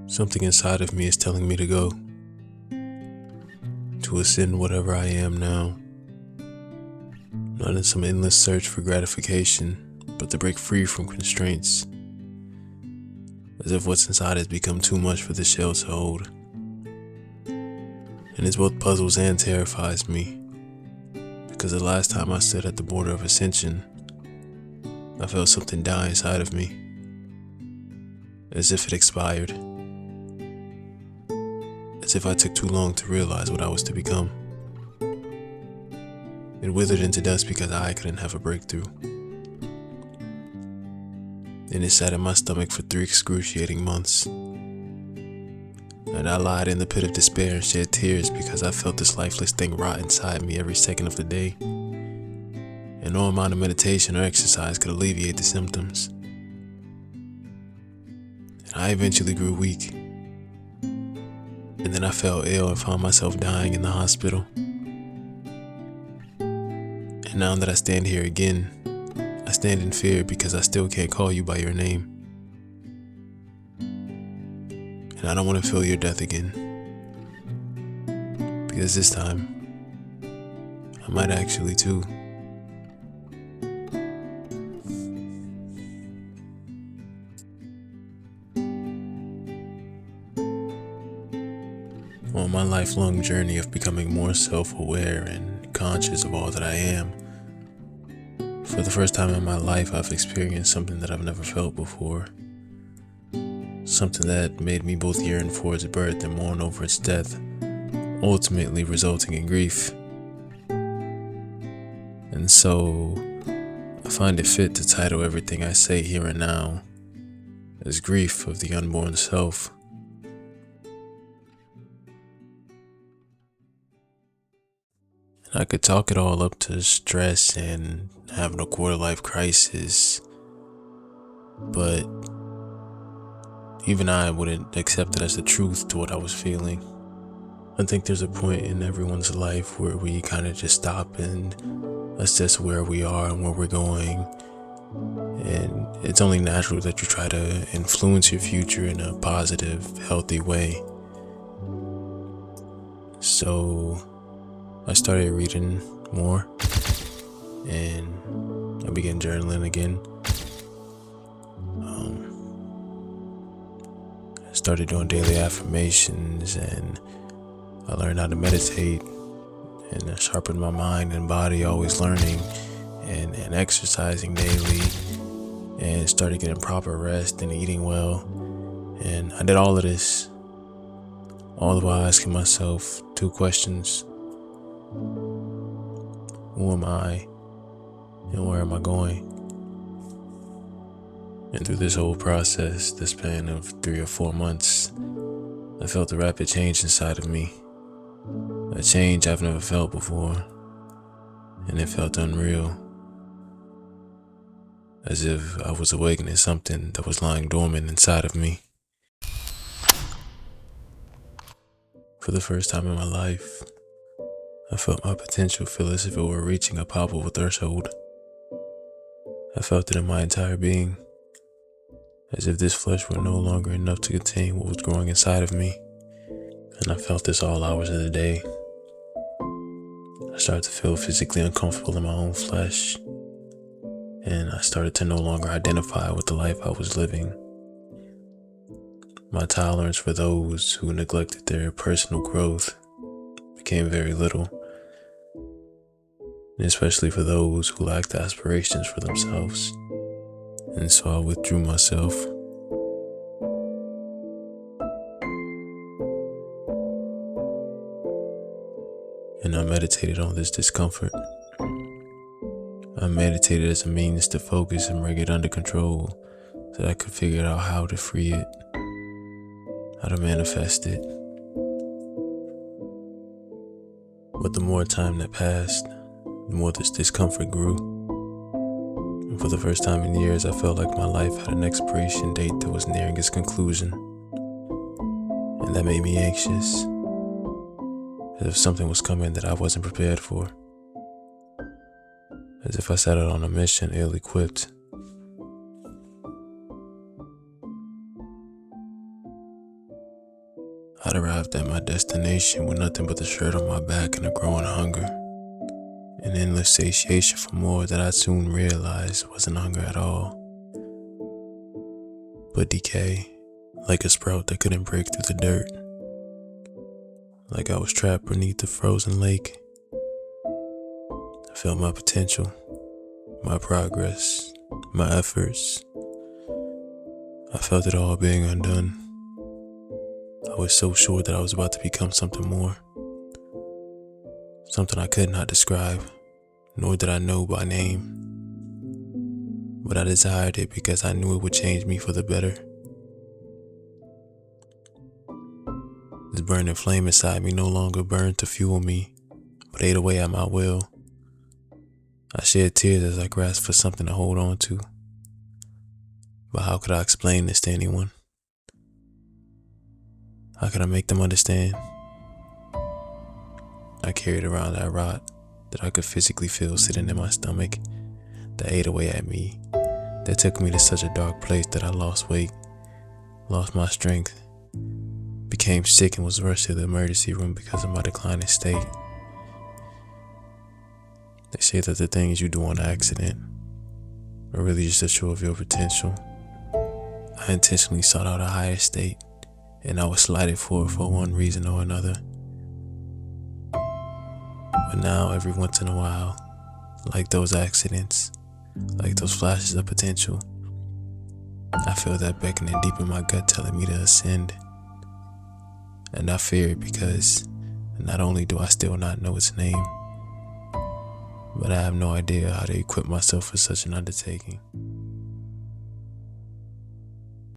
Something inside of me is telling me to go, to ascend whatever I am now, not in some endless search for gratification, but to break free from constraints, as if what's inside has become too much for the shell to hold. And it both puzzles and terrifies me, because the last time I stood at the border of ascension, I felt something die inside of me, as if it expired, as if I took too long to realize what I was to become. It withered into dust because I couldn't have a breakthrough. And it sat in my stomach for 3 excruciating months. And I lied in the pit of despair and shed tears because I felt this lifeless thing rot inside me every second of the day. And no amount of meditation or exercise could alleviate the symptoms. And I eventually grew weak. And then I fell ill and found myself dying in the hospital. And now that I stand here again, I stand in fear because I still can't call you by your name. And I don't want to feel your death again. Because this time, I might actually too. On my lifelong journey of becoming more self-aware and conscious of all that I am, for the first time in my life, I've experienced something that I've never felt before. Something that made me both yearn for its birth and mourn over its death, ultimately resulting in grief. And so, I find it fit to title everything I say here and now as Grief of the Unborn Self. And I could chalk it all up to stress and having a quarter-life crisis, but even I wouldn't accept it as the truth to what I was feeling. I think there's a point in everyone's life where we kind of just stop and assess where we are and where we're going. And it's only natural that you try to influence your future in a positive, healthy way. So I started reading more and I began journaling again. I started doing daily affirmations and I learned how to meditate and I sharpened my mind and body, always learning and exercising daily, and started getting proper rest and eating well. And I did all of this, all the while asking myself 2 questions. Who am I and where am I going? And through this whole process, the span of 3 or 4 months, I felt a rapid change inside of me. A change I've never felt before, and it felt unreal. As if I was awakening something that was lying dormant inside of me. For the first time in my life, I felt my potential feel as if it were reaching a palpable threshold. I felt it in my entire being, as if this flesh were no longer enough to contain what was growing inside of me. And I felt this all hours of the day. I started to feel physically uncomfortable in my own flesh, and I started to no longer identify with the life I was living. My tolerance for those who neglected their personal growth became very little, and especially for those who lacked aspirations for themselves. And so I withdrew myself. And I meditated on this discomfort. I meditated as a means to focus and bring it under control so that I could figure out how to free it, how to manifest it. But the more time that passed, the more this discomfort grew. And for the first time in years, I felt like my life had an expiration date that was nearing its conclusion. And that made me anxious, as if something was coming that I wasn't prepared for. As if I set out on a mission ill-equipped. I'd arrived at my destination with nothing but the shirt on my back and a growing hunger, an endless satiation for more that I soon realized wasn't hunger at all, but decay, like a sprout that couldn't break through the dirt, like I was trapped beneath the frozen lake. I felt my potential, my progress, my efforts. I felt it all being undone. I was so sure that I was about to become something more, something I could not describe, nor did I know by name. But I desired it because I knew it would change me for the better. This burning flame inside me no longer burned to fuel me, but ate away at my will. I shed tears as I grasped for something to hold on to. But how could I explain this to anyone? How could I make them understand? I carried around that rot that I could physically feel sitting in my stomach, that ate away at me, that took me to such a dark place that I lost weight, lost my strength, became sick and was rushed to the emergency room because of my declining state. They say that the things you do on accident are really just a show of your potential. I intentionally sought out a higher state, and I was slighted for it for one reason or another. But now, every once in a while, like those accidents, like those flashes of potential, I feel that beckoning deep in my gut telling me to ascend. And I fear it because not only do I still not know its name, but I have no idea how to equip myself for such an undertaking.